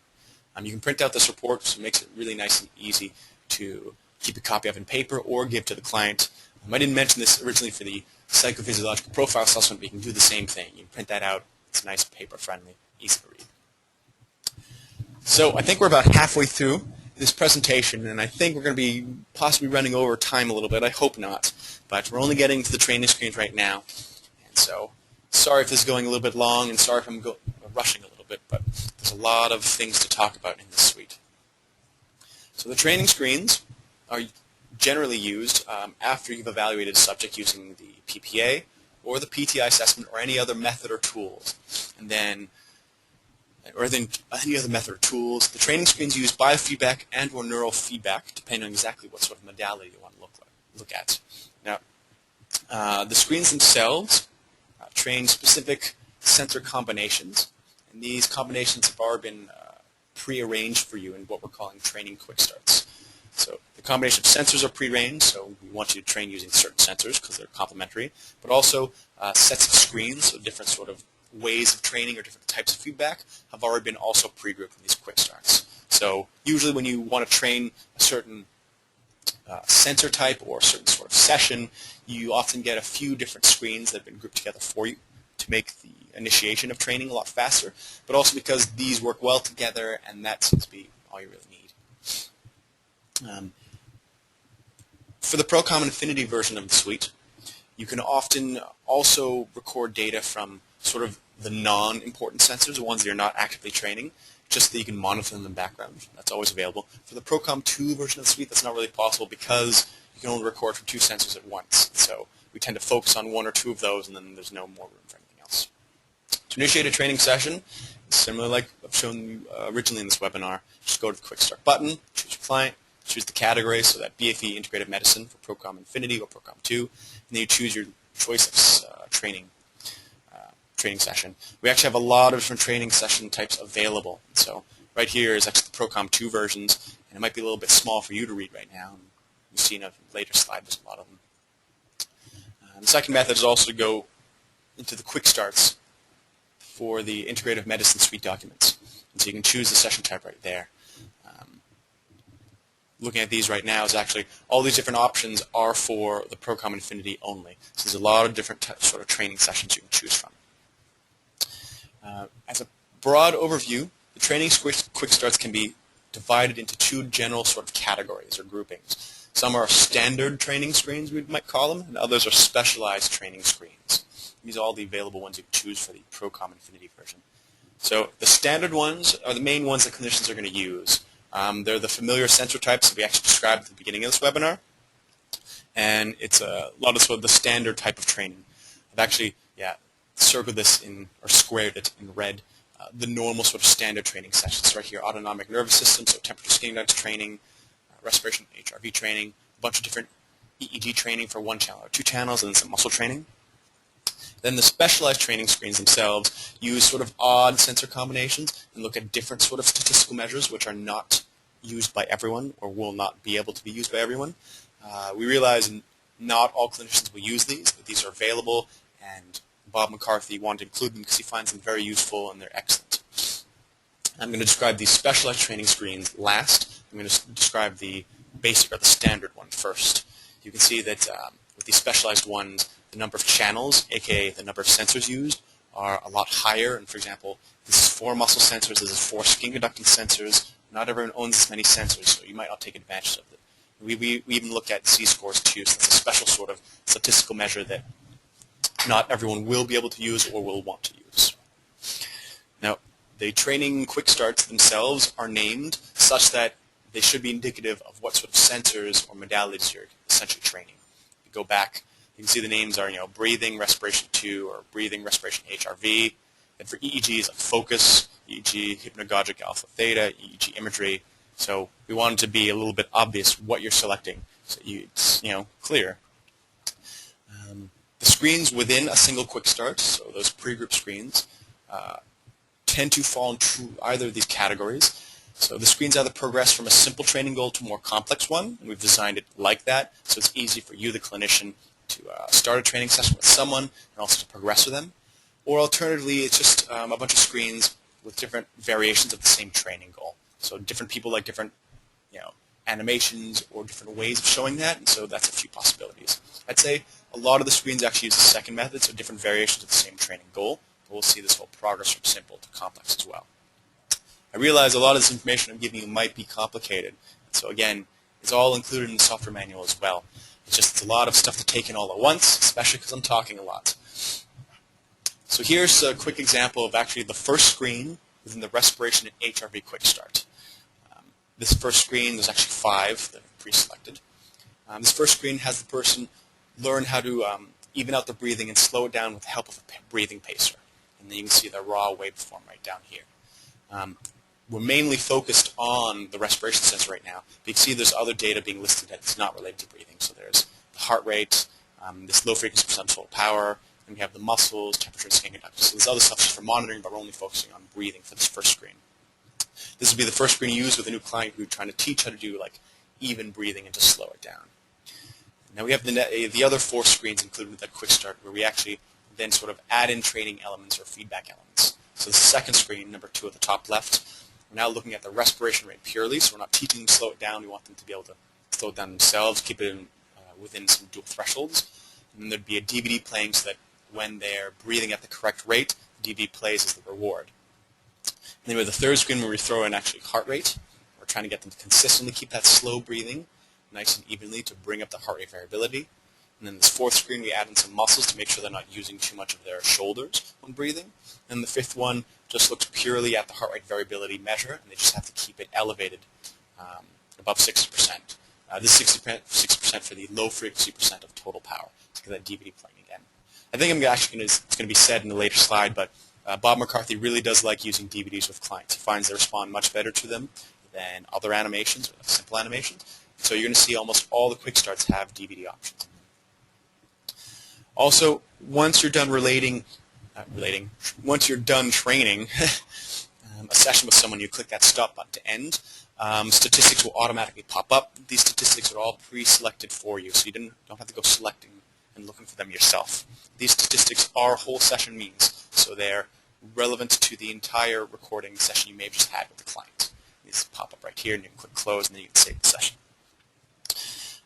You can print out this report, so it makes it really nice and easy to keep a copy of in paper or give to the client. I didn't mention this originally for the psychophysiological profile assessment, we can do the same thing. You can print that out. It's nice, paper-friendly, easy to read. So I think we're about halfway through this presentation, and I think we're going to be possibly running over time a little bit. I hope not. But we're only getting to the training screens right now. And so sorry if this is going a little bit long, and sorry if I'm rushing a little bit, but there's a lot of things to talk about in this suite. So the training screens are generally used after you've evaluated a subject using the PPA or the PTI assessment or any other method or tools. And then any other method or tools. The training screens use biofeedback and or neural feedback, depending on exactly what sort of modality you want to look at. Now, the screens themselves train specific sensor combinations, and these combinations have already been pre-arranged for you in what we're calling training quick starts. So the combination of sensors are pre-arranged, so we want you to train using certain sensors because they're complementary, but also sets of screens, so different sort of ways of training or different types of feedback have already been also pre-grouped in these quick starts. So usually when you want to train a certain sensor type or a certain sort of session, you often get a few different screens that have been grouped together for you to make the initiation of training a lot faster, but also because these work well together, and that seems to be all you really need. For the ProComp Infiniti version of the suite, you can often also record data from sort of the non-important sensors, the ones that you're not actively training, just that you can monitor them in the background. That's always available. For the ProComp2 version of the suite, that's not really possible because you can only record from 2 sensors at once. So we tend to focus on 1 or 2 of those, and then there's no more room for anything else. To initiate a training session, similar like I've shown you originally in this webinar, just go to the Quick Start button, choose your client, choose the category, so that BFE Integrative Medicine for ProComp Infiniti or ProComp2, and then you choose your choice of training session. We actually have a lot of different training session types available. So right here is actually the ProComp2 versions, and it might be a little bit small for you to read right now. You've seen a later slide, there's a lot of them. The second method is also to go into the quick starts for the Integrative Medicine Suite documents. And so you can choose the session type right there. Looking at these right now is actually all these different options are for the ProComp Infiniti only. So there's a lot of different sort of training sessions you can choose from. As a broad overview, the training quick starts can be divided into 2 general sort of categories or groupings. Some are standard training screens, we might call them, and others are specialized training screens. These are all the available ones you can choose for the ProComp Infiniti version. So the standard ones are the main ones that clinicians are going to use. They're the familiar sensor types that we actually described at the beginning of this webinar, and it's a lot of sort of the standard type of training. I've actually, circled this in, or squared it in red, the normal sort of standard training sessions. Right here, autonomic nervous system, so temperature skin index training, respiration, HRV training, a bunch of different EEG training for 1 channel or 2 channels, and then some muscle training. Then the specialized training screens themselves use sort of odd sensor combinations and look at different sort of statistical measures which are not used by everyone or will not be able to be used by everyone. We realize not all clinicians will use these, but these are available, and Bob McCarthy wanted to include them because he finds them very useful and they're excellent. I'm going to describe these specialized training screens last. I'm going to describe the basic or the standard one first. You can see that with these specialized ones, the number of channels, aka the number of sensors used, are a lot higher. And for example, this is 4 muscle sensors, this is 4 skin conducting sensors. Not everyone owns this many sensors, so you might not take advantage of it. We even look at Z-scores too, so that's a special sort of statistical measure that not everyone will be able to use or will want to use. Now, the training quick starts themselves are named such that they should be indicative of what sort of sensors or modalities you're essentially training. If you go back, you can see the names are, breathing, respiration 2, or breathing, respiration HRV. And for EEGs, like focus, EEG, hypnagogic alpha theta, EEG imagery. So we want it to be a little bit obvious what you're selecting, so it's clear. The screens within a single quick start, so those pre-group screens, tend to fall into either of these categories. So the screens either progress from a simple training goal to a more complex one, and we've designed it like that, so it's easy for you, the clinician, to start a training session with someone and also to progress with them. Or alternatively, it's just a bunch of screens with different variations of the same training goal. So different people like different animations or different ways of showing that, and so that's a few possibilities. I'd say a lot of the screens actually use the second method, so different variations of the same training goal, but we'll see this whole progress from simple to complex as well. I realize a lot of this information I'm giving you might be complicated, so again, it's all included in the software manual as well. It's a lot of stuff to take in all at once, especially because I'm talking a lot. So here's a quick example of actually the first screen within the Respiration and HRV Quick Start. This first screen, there's actually 5 that are pre-selected. This first screen has the person learn how to even out the breathing and slow it down with the help of a breathing pacer. And then you can see the raw waveform right down here. We're mainly focused on the respiration sensor right now. But you can see there's other data being listed that's not related to breathing. So there's the heart rate, this low frequency percent total power, and we have the muscles, temperature, and skin conductance. So there's other stuff just for monitoring, but we're only focusing on breathing for this first screen. This will be the first screen you use with a new client who's trying to teach how to do like even breathing and to slow it down. Now we have the other 4 screens included with that quick start where we actually then sort of add in training elements or feedback elements. So the second screen, number 2 at the top left, we're now looking at the respiration rate purely, so we're not teaching them to slow it down. We want them to be able to slow it down themselves, keep it within some dual thresholds. And then there'd be a DVD playing so that when they're breathing at the correct rate, the DVD plays as the reward. And then we have the third screen where we throw in actually heart rate. We're trying to get them to consistently keep that slow breathing nice and evenly to bring up the heart rate variability. And then this fourth screen, we add in some muscles to make sure they're not using too much of their shoulders when breathing. And the fifth one just looks purely at the heart rate variability measure, and they just have to keep it elevated above 60%. This is 6% for the low frequency percent of total power. Let's get that DVD playing again. I think it's going to be said in a later slide, but Bob McCarthy really does like using DVDs with clients. He finds they respond much better to them than other animations or simple animations. So you're going to see almost all the quick starts have DVD options. Also, once you're done once you're done training a session with someone, you click that stop button to end. Statistics will automatically pop up. These statistics are all pre-selected for you, so you don't have to go selecting and looking for them yourself. These statistics are whole session means, so they're relevant to the entire recording session you may have just had with the client. These pop up right here, and you can click close, and then you can save the session.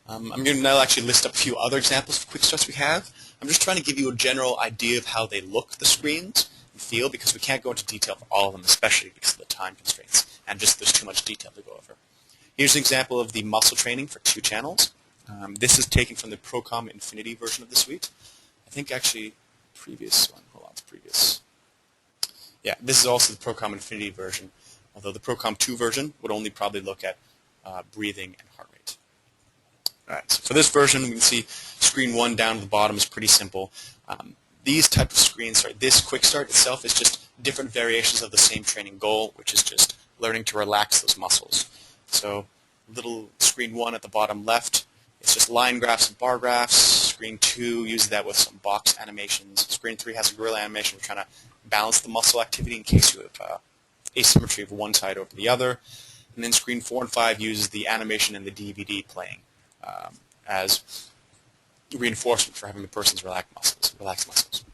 I'm going to now actually list up a few other examples of quick starts we have. I'm just trying to give you a general idea of how they look, the screens, and feel, because we can't go into detail for all of them, especially because of the time constraints, and just there's too much detail to go over. Here's an example of the muscle training for 2 channels. This is taken from the ProComp Infiniti version of the suite. I think actually previous one. Hold on, it's previous. Yeah, this is also the ProComp Infiniti version, although the ProComp2 version would only probably look at breathing and heart rate. All right, so for this version, we can see screen 1 down to the bottom is pretty simple. These type of screens, this quick start itself is just different variations of the same training goal, which is just learning to relax those muscles. So little screen 1 at the bottom left, it's just line graphs and bar graphs. Screen 2 uses that with some box animations. Screen 3 has a gorilla animation. We're trying to balance the muscle activity in case you have asymmetry of one side over the other. And then screen 4 and 5 uses the animation and the DVD playing as reinforcement for having the person's relaxed muscles.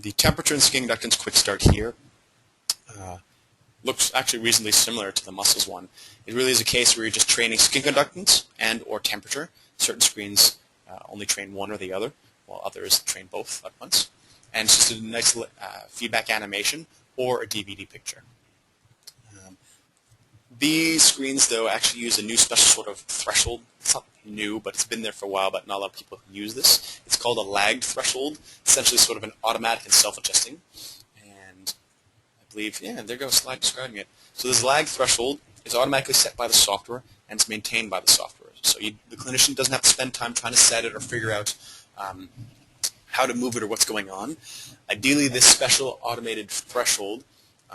The temperature and skin conductance quick start here looks actually reasonably similar to the muscles one. It really is a case where you're just training skin conductance and or temperature. Certain screens only train one or the other, while others train both at once. And it's just a nice feedback animation or a DVD picture. These screens, though, actually use a new special sort of threshold. It's not new, but it's been there for a while, but not a lot of people use this. It's called a lagged threshold, essentially sort of an automatic and self-adjusting. And I believe, yeah, there goes a slide describing it. So this lagged threshold is automatically set by the software, and it's maintained by the software. So the clinician doesn't have to spend time trying to set it or figure out how to move it or what's going on. Ideally, this special automated threshold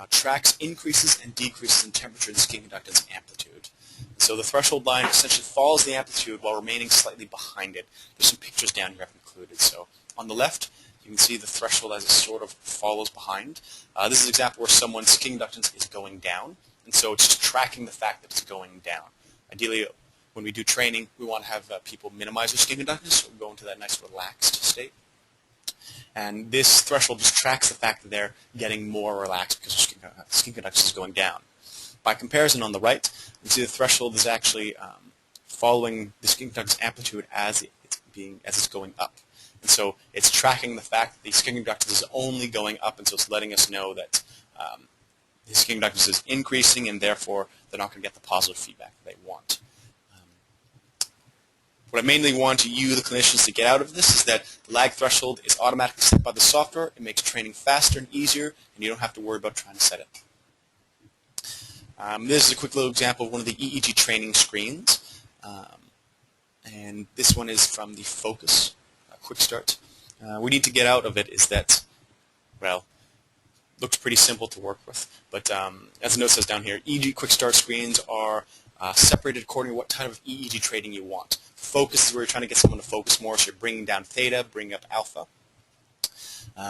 tracks increases and decreases in temperature and skin conductance and amplitude. So the threshold line essentially follows the amplitude while remaining slightly behind it. There's some pictures down here I've included. So on the left, you can see the threshold as it sort of follows behind. This is an example where someone's skin conductance is going down, and so it's just tracking the fact that it's going down. Ideally, when we do training, we want to have people minimize their skin conductance, so we go into that nice relaxed state. And this threshold just tracks the fact that they're getting more relaxed because their skin conductance is going down. By comparison, on the right, you see the threshold is actually following the skin conductor's amplitude as it's going up. And so it's tracking the fact that the skin conductance is only going up, and so it's letting us know that the skin conductance is increasing, and therefore they're not going to get the positive feedback that they want. What I mainly want you, the clinicians, to get out of this is that the lag threshold is automatically set by the software. It makes training faster and easier, and you don't have to worry about trying to set it. This is a quick little example of one of the EEG training screens. And this one is from the Focus Quick Start. What we need to get out of it is that, well, looks pretty simple to work with. But as the note says down here, EEG Quick Start screens are separated according to what type of EEG training you want. Focus is where you're trying to get someone to focus more, so you're bringing down theta, bringing up alpha.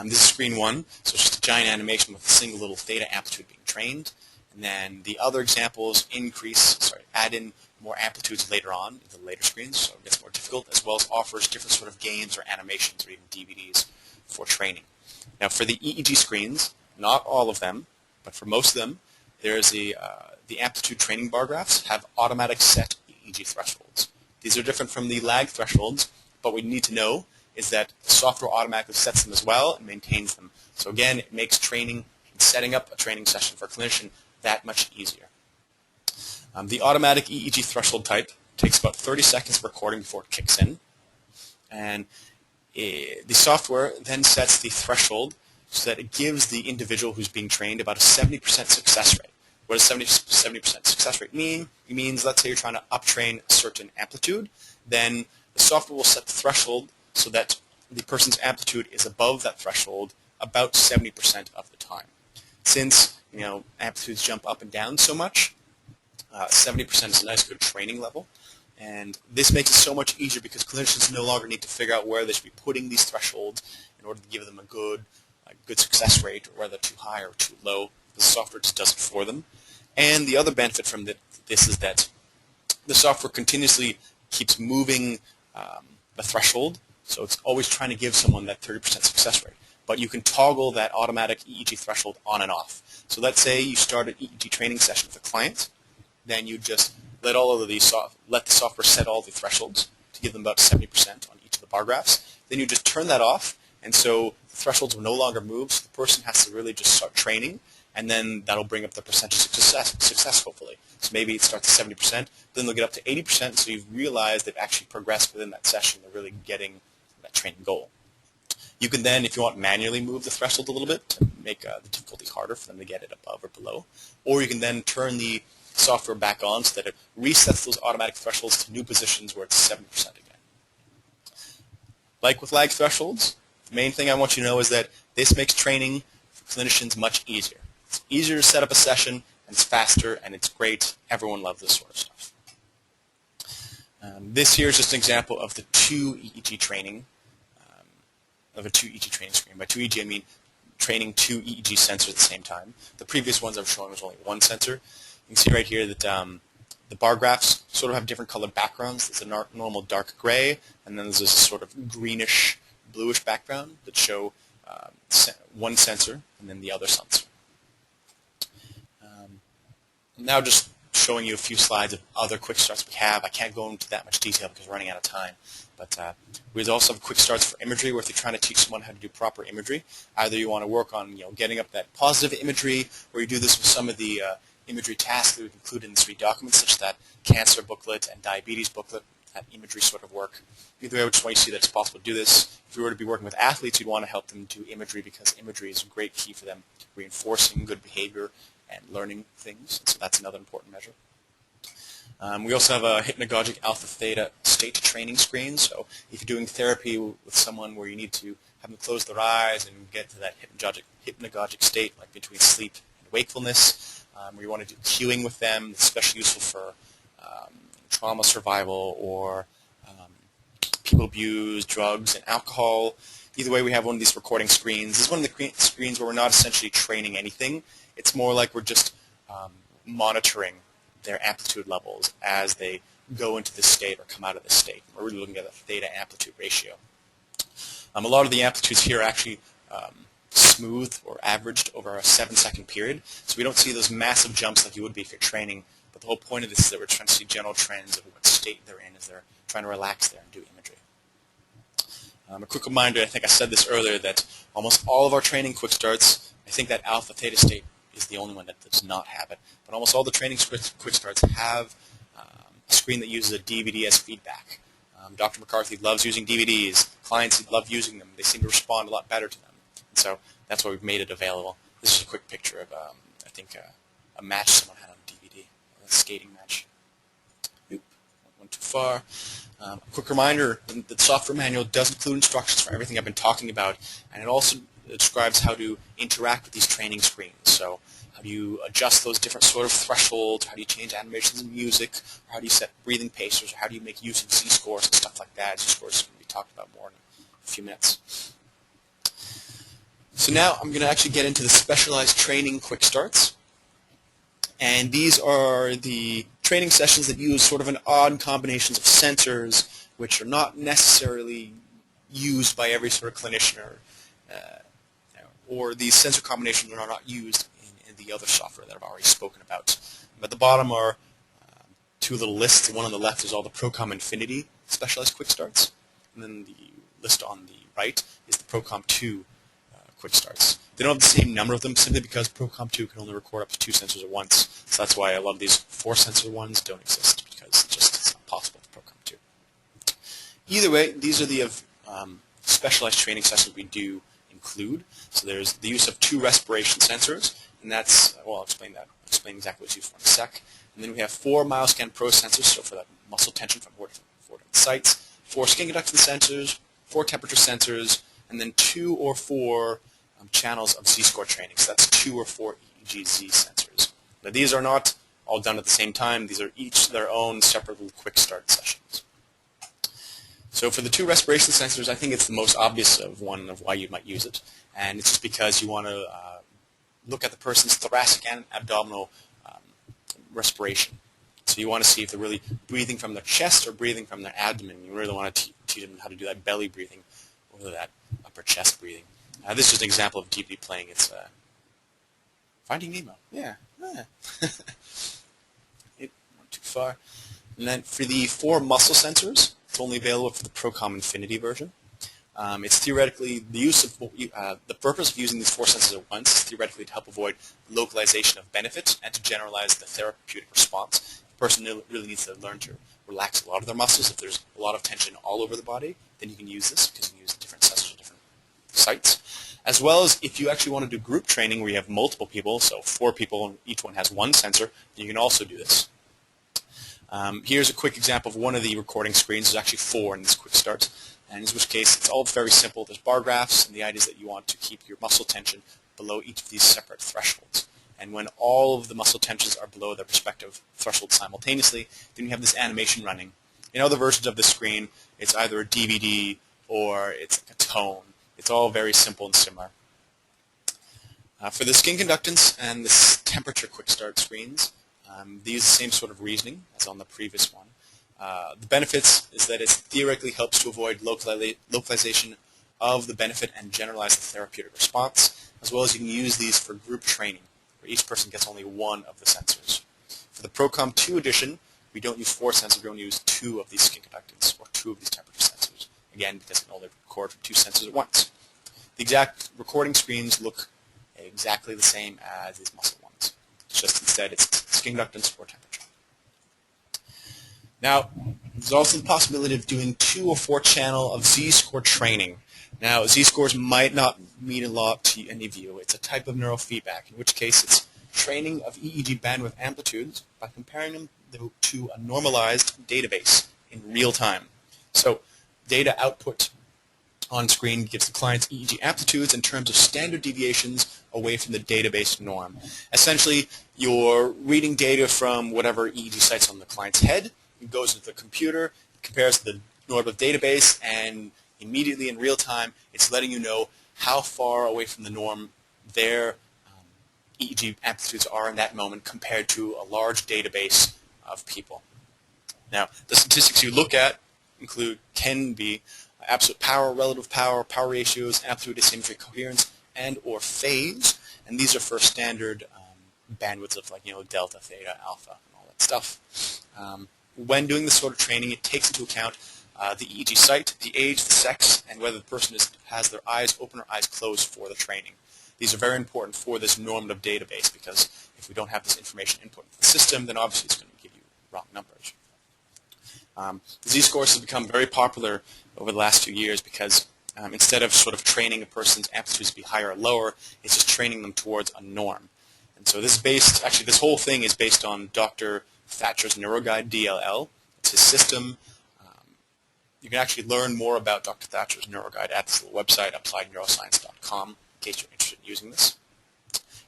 This is screen 1, so it's just a giant animation with a single little theta amplitude being trained. And then the other examples add in more amplitudes later on in the later screens, so it gets more difficult, as well as offers different sort of games or animations or even DVDs for training. Now for the EEG screens, not all of them, but for most of them, there's the amplitude training bar graphs have automatic set EEG thresholds. These are different from the lag thresholds, but what you need to know is that the software automatically sets them as well and maintains them. So again, it makes training and setting up a training session for a clinician that much easier. The automatic EEG threshold type takes about 30 seconds of recording before it kicks in. And the software then sets the threshold so that it gives the individual who's being trained about a 70% success rate. What does 70% success rate mean? It means, let's say you're trying to uptrain a certain amplitude, then the software will set the threshold so that the person's amplitude is above that threshold about 70% of the time. Since amplitudes jump up and down so much, 70% is a nice good training level, and this makes it so much easier because clinicians no longer need to figure out where they should be putting these thresholds in order to give them a good success rate, or whether too high or too low. The software just does it for them. And the other benefit from this is that the software continuously keeps moving the threshold, so it's always trying to give someone that 30% success rate. But you can toggle that automatic EEG threshold on and off. So let's say you start an EEG training session with a client, then you just let the software set all the thresholds to give them about 70% on each of the bar graphs. Then you just turn that off, and so the thresholds will no longer move, so the person has to really just start training, and then that'll bring up the percentage of success hopefully. So maybe it starts at 70%, then they'll get up to 80%, so you've realized they've actually progressed within that session. They're really getting that training goal. You can then, if you want, manually move the threshold a little bit to make the difficulty harder for them to get it above or below. Or you can then turn the software back on so that it resets those automatic thresholds to new positions where it's 70% again. Like with lag thresholds, the main thing I want you to know is that this makes training for clinicians much easier. It's easier to set up a session, and it's faster, and it's great. Everyone loves this sort of stuff. This here is just an example of the two EEG training, of a 2 EEG training screen. By 2 EEG, I mean training 2 EEG sensors at the same time. The previous ones I was showing was only one sensor. You can see right here that the bar graphs sort of have different colored backgrounds. There's a normal dark gray, and then there's this sort of greenish, bluish background that show one sensor and then the other sensor. Now just showing you a few slides of other quick starts we have. I can't go into that much detail because we're running out of time. But we also have quick starts for imagery, where if you're trying to teach someone how to do proper imagery, either you want to work on getting up that positive imagery, or you do this with some of the imagery tasks that we've included in the 3 documents, such as that cancer booklet and diabetes booklet, that imagery sort of work. Either way, I just want you to see that it's possible to do this. If you were to be working with athletes, you'd want to help them do imagery because imagery is a great key for them reinforcing good behavior and learning things. So that's another important measure. We also have a hypnagogic alpha theta state training screen. So if you're doing therapy with someone where you need to have them close their eyes and get to that hypnagogic state, like between sleep and wakefulness, where you want to do cueing with them, especially useful for trauma survival or people abuse drugs and alcohol. Either way, we have one of these recording screens. This is one of the screens where we're not essentially training anything. It's more like we're just monitoring their amplitude levels as they go into this state or come out of this state. We're really looking at a theta amplitude ratio. A lot of the amplitudes here are actually smooth or averaged over a 7-second period. So we don't see those massive jumps like you would be if you're training. But the whole point of this is that we're trying to see general trends of what state they're in as they're trying to relax there and do imagery. A quick reminder, I think I said this earlier, that almost all of our training quick starts, I think that alpha theta state is the only one that does not have it. But almost all the training quick starts have a screen that uses a DVD as feedback. Dr. McCarthy loves using DVDs. Clients love using them. They seem to respond a lot better to them. And so that's why we've made it available. This is a quick picture of, I think, a match someone had on DVD, a skating match. Oop, went too far. A quick reminder, the software manual does include instructions for everything I've been talking about, and it also describes how to interact with these training screens. So how do you adjust those different sort of thresholds, how do you change animations in music, or how do you set breathing pacers, or how do you make use of Z-scores and stuff like that. Z-scores is going to be talked about more in a few minutes. So now I'm going to actually get into the specialized training quick starts. And these are the training sessions that use sort of an odd combinations of sensors, which are not necessarily used by every sort of clinician, or these sensor combinations are not used in the other software that I've already spoken about. At the bottom are two little lists. The one on the left is all the ProComp Infiniti specialized quick starts, and then the list on the right is the ProComp2 quick starts. They don't have the same number of them simply because ProComp2 can only record up to 2 sensors at once. So that's why a lot of these 4-sensor ones don't exist, because it's not possible with ProComp2. Either way, these are the specialized training sessions we do include. So there's the use of 2 respiration sensors, and that's, well, I'll explain that. I'll explain exactly what's used for in a sec. And then we have 4 MyoScan Pro sensors, so for that muscle tension from 4 different sites, 4 skin conductance sensors, 4 temperature sensors, and then 2 or 4 channels of Z-score training. So that's 2 or 4 EEG Z sensors. Now these are not all done at the same time. These are each their own separate little quick start sessions. So for the 2 respiration sensors, I think it's the most obvious of why you might use it. And it's just because you want to look at the person's thoracic and abdominal respiration. So you want to see if they're really breathing from their chest or breathing from their abdomen. You really want to teach them how to do that belly breathing or that upper chest breathing. This is just an example of DVD playing. It's Finding Nemo. Yeah. It went too far. And then for the 4 muscle sensors, it's only available for the ProComp Infiniti version. It's theoretically the use of the purpose of using these 4 sensors at once is theoretically to help avoid localization of benefit and to generalize the therapeutic response. The person really needs to learn to relax a lot of their muscles. If there's a lot of tension all over the body, then you can use this because you can use different sensors at different sites. As well as if you actually want to do group training where you have multiple people, so 4 people and each one has 1 sensor, you can also do this. Here's a quick example of one of the recording screens. There's actually 4 in this quick start. And in which case, it's all very simple. There's bar graphs, and the idea is that you want to keep your muscle tension below each of these separate thresholds. And when all of the muscle tensions are below their respective thresholds simultaneously, then you have this animation running. In other versions of the screen, it's either a DVD or it's like a tone. It's all very simple and similar. For the skin conductance and the temperature quick start screens, they use the same sort of reasoning as on the previous one. The benefits is that it theoretically helps to avoid localization of the benefit and generalize the therapeutic response, as well as you can use these for group training, where each person gets only 1 of the sensors. For the ProComp2 edition, we don't use 4 sensors, we only use 2 of these skin conductance, or 2 of these temperature sensors, again, because it can only record from 2 sensors at once. The exact recording screens look exactly the same as these muscle ones. It's just instead it's skin conductance or temperature. Now, there's also the possibility of doing 2 or 4 channel of Z-score training. Now, Z-scores might not mean a lot to any of you. It's a type of neurofeedback, in which case it's training of EEG bandwidth amplitudes by comparing them to a normalized database in real time. So, data output on screen gives the client's EEG amplitudes in terms of standard deviations away from the database norm. Essentially, you're reading data from whatever EEG site's on the client's head. It goes into the computer, compares to the normative database, and immediately in real time, it's letting you know how far away from the norm their EEG amplitudes are in that moment compared to a large database of people. Now, the statistics you look at can be absolute power, relative power, power ratios, amplitude, asymmetry, coherence, and or phase, and these are for standard bandwidths of like delta, theta, alpha, and all that stuff. When doing this sort of training, it takes into account the EEG site, the age, the sex, and whether the person has their eyes open or eyes closed for the training. These are very important for this normative database because if we don't have this information input into the system, then obviously it's going to give you wrong numbers. The z-scores have become very popular over the last few years because instead of sort of training a person's amplitudes to be higher or lower, it's just training them towards a norm. And so this is based, actually this whole thing is based on Dr. Thatcher's NeuroGuide DLL. It's his system. You can actually learn more about Dr. Thatcher's NeuroGuide at this little website, appliedneuroscience.com, in case you're interested in using this.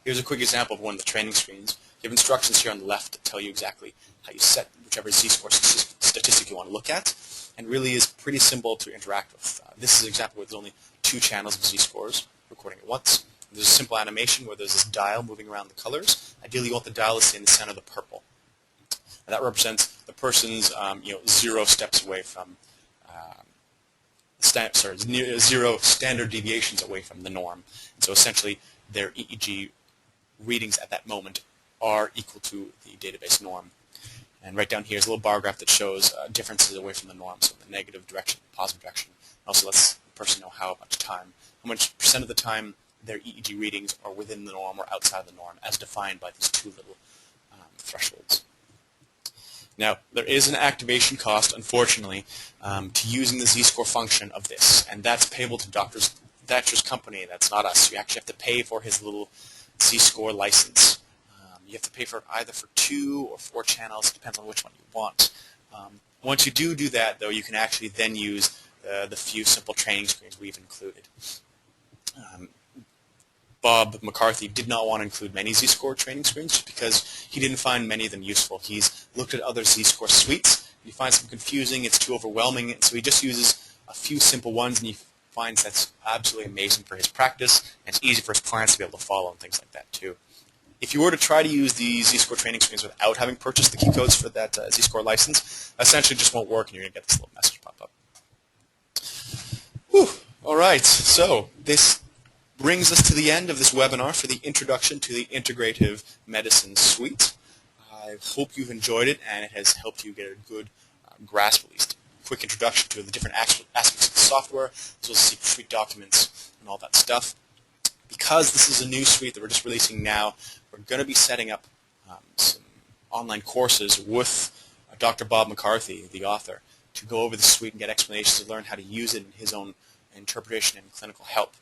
Here's a quick example of one of the training screens. You have instructions here on the left that tell you exactly how you set whichever z-score statistic you want to look at, and really is pretty simple to interact with. This is an example where there's only 2 channels of z-scores recording at once. There's a simple animation where there's this dial moving around the colors. Ideally, you want the dial to stay in the center of the purple. And that represents the person's 0 steps away from, 0 standard deviations away from the norm. And so essentially, their EEG readings at that moment are equal to the database norm. And right down here is a little bar graph that shows differences away from the norm, so the negative direction, positive direction. It also lets the person know how much percent of the time their EEG readings are within the norm or outside of the norm, as defined by these 2 little thresholds. Now, there is an activation cost, unfortunately, to using the z-score function of this, and that's payable to Dr. Thatcher's company. That's not us. You actually have to pay for his little z-score license. You have to pay for it either for 2 or 4 channels. It depends on which one you want. Once you do that, though, you can actually then use the few simple training screens we've included. Bob McCarthy did not want to include many z-score training screens just because he didn't find many of them useful. He's looked at other z-score suites, and he finds them confusing, it's too overwhelming, and so he just uses a few simple ones, and he finds that's absolutely amazing for his practice, and it's easy for his clients to be able to follow and things like that too. If you were to try to use the z-score training screens without having purchased the key codes for that z-score license, essentially just won't work, and you're going to get this little message pop up. Whew. All right, so this brings us to the end of this webinar for the Introduction to the Integrative Medicine Suite. I hope you've enjoyed it and it has helped you get a good grasp, at least a quick introduction to the different aspects of the software, as well as secret suite documents and all that stuff. Because this is a new suite that we're just releasing now, we're going to be setting up some online courses with Dr. Bob McCarthy, the author, to go over the suite and get explanations to learn how to use it in his own interpretation and clinical help.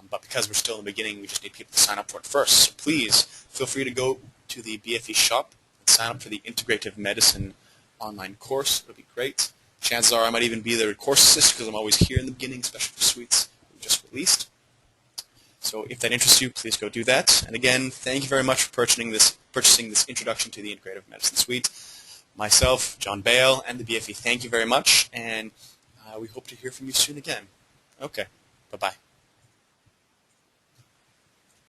But because we're still in the beginning, we just need people to sign up for it first. So please feel free to go to the BFE shop and sign up for the Integrative Medicine online course. It would be great. Chances are I might even be their course assist because I'm always here in the beginning, especially for suites we just released. So if that interests you, please go do that. And again, thank you very much for purchasing this Introduction to the Integrative Medicine Suite. Myself, John Bale, and the BFE, thank you very much, and we hope to hear from you soon again. Okay, bye-bye.